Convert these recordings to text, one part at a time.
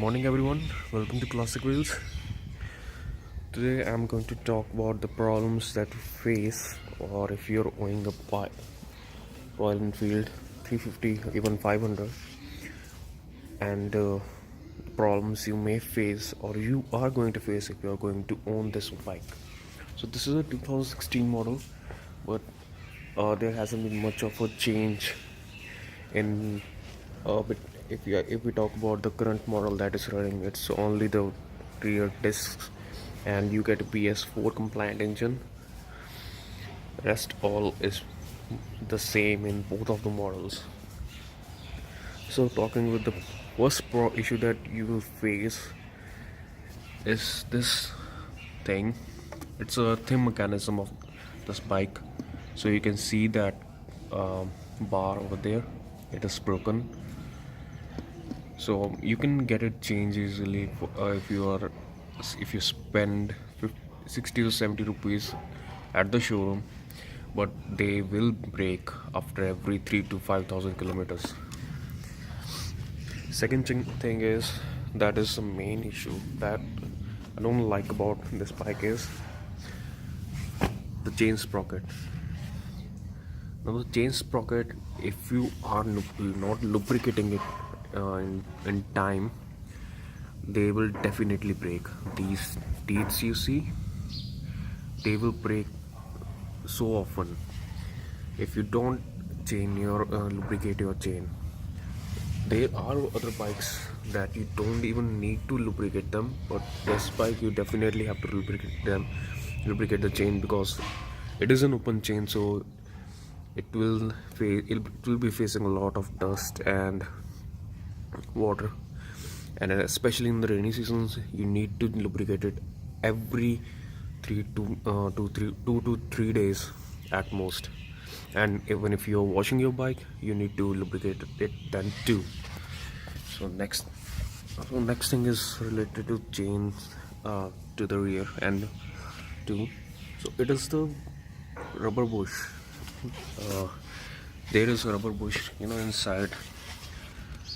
morning everyone, welcome to Classic Wheels. Today I'm going to talk about the problems that you face or if you're owning a Royal Enfield 350 or even 500 and problems you may face or you are going to face if you are going to own this bike. So this is a 2016 model, but there hasn't been much of a change in but if we talk about the current model that is running, it's only the rear discs and you get a PS4 compliant engine. Rest all is the same in both of the models. So talking with the first issue that you will face is this thing. It's a thin mechanism of this bike, so you can see that bar over there, it is broken. So you can get it changed easily if you spend 60 to 70 rupees at the showroom, but they will break after every 3 to 5,000 kilometers. Second thing is, that is the main issue that I don't like about this bike is the chain sprocket. Now the chain sprocket, if you are not lubricating it in time, they will definitely break. These teeth you see, they will break so often if you don't lubricate your chain. There are other bikes that you don't even need to lubricate them, but this bike you definitely have to lubricate the chain, because it is an open chain, so it will be facing a lot of dust and water, and especially in the rainy seasons you need to lubricate it every 2 to 3 days at most. And even if you're washing your bike, you need to lubricate it then too. So next thing is related to chains to the rear and too. So it is the rubber bush. There is a rubber bush inside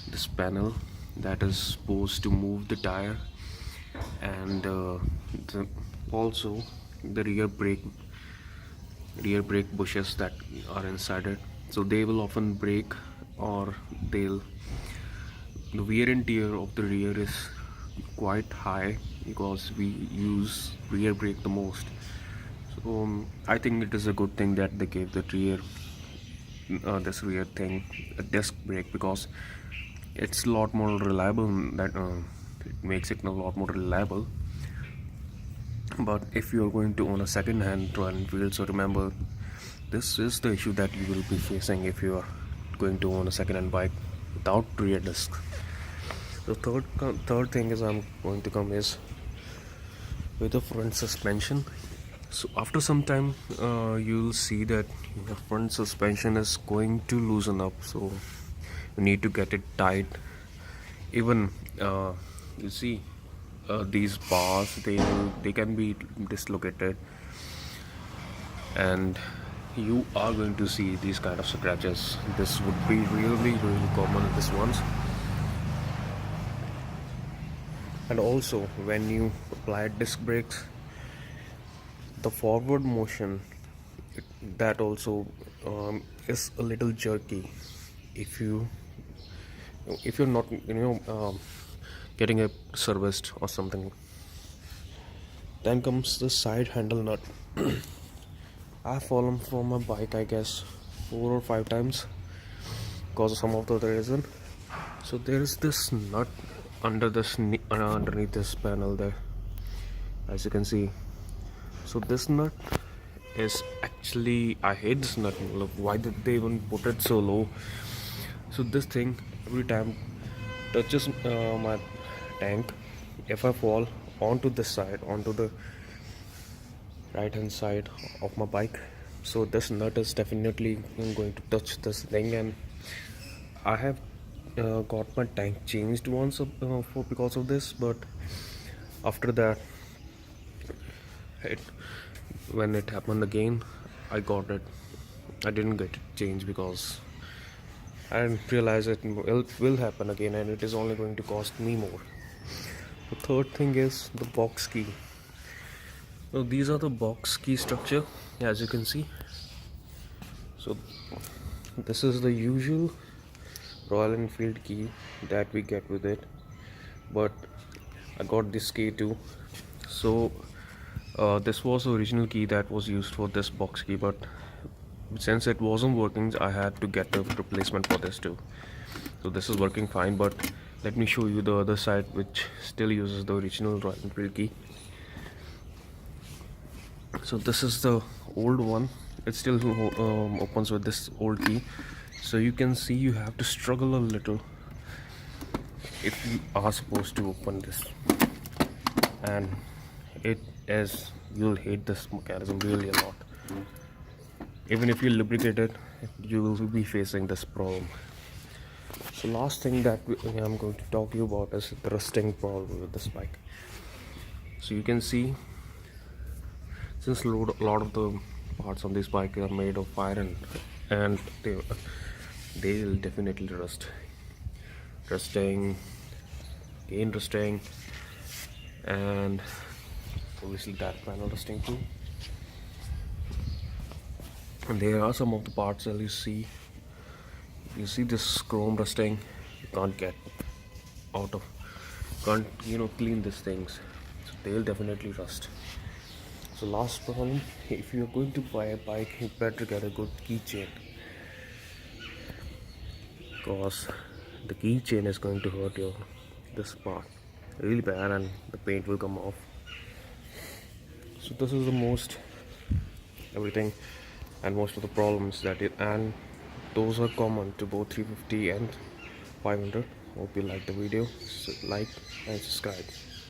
this panel that is supposed to move the tire, and also the rear brake bushes that are inside it. So they will often break, or the wear and tear of the rear is quite high because we use rear brake the most. So I think it is a good thing that they gave the this rear thing a disc brake, because it's a lot more reliable. That it makes it a lot more reliable. But if you're going to own a second-hand Royal Enfield, so remember, this is the issue that you will be facing if you are going to own a second-hand bike without rear discs. The third thing is I'm going to come is with the front suspension. So after some time, you'll see that the front suspension is going to loosen up. So you need to get it tight. Even you see these bars, they can be dislocated, and you are going to see these kind of scratches. This would be really common in this ones. And also when you apply disc brakes, the forward motion, that also is a little jerky if you're not getting it serviced or something. Then comes the side handle nut. I've fallen from my bike, I guess 4 or 5 times because of some of the other reason. So there is this nut underneath this panel there, as you can see. So this nut is actually, I hate this nut. Look, why did they even put it so low? So this thing every time touches my tank. If I fall onto this side, onto the right hand side of my bike, so this nut is definitely going to touch this thing, and I have got my tank changed once because of this. But after that, when it happened again, I didn't get it changed because I didn't realize it will happen again, and it is only going to cost me more. The third thing is the box key. So these are the box key structure, as you can see. So this is the usual Royal Enfield key that we get with it, but I got this key too. So this was the original key that was used for this box key, but since it wasn't working, I had to get a replacement for this too. So this is working fine, but let me show you the other side, which still uses the original Royal Enfield key. So this is the old one. It still opens with this old key. So you can see you have to struggle a little if you are supposed to open this, and it is, you'll hate this mechanism really a lot. Even if you lubricate it, you will be facing this problem. So last thing that I'm going to talk to you about is the rusting problem with this bike. So you can see, since a lot of the parts on this bike are made of iron, and they will definitely rusting, gain rusting, and obviously that panel rusting too. And there are some of the parts that you see this chrome rusting. You can't get out of, can't clean these things, so they'll definitely rust. So last problem, if you're going to buy a bike, you better get a good keychain, because the keychain is going to hurt your this part really bad, and the paint will come off. So this is the most everything and most of the problems that it, and those are common to both 350 and 500. Hope you like the video. So like and subscribe.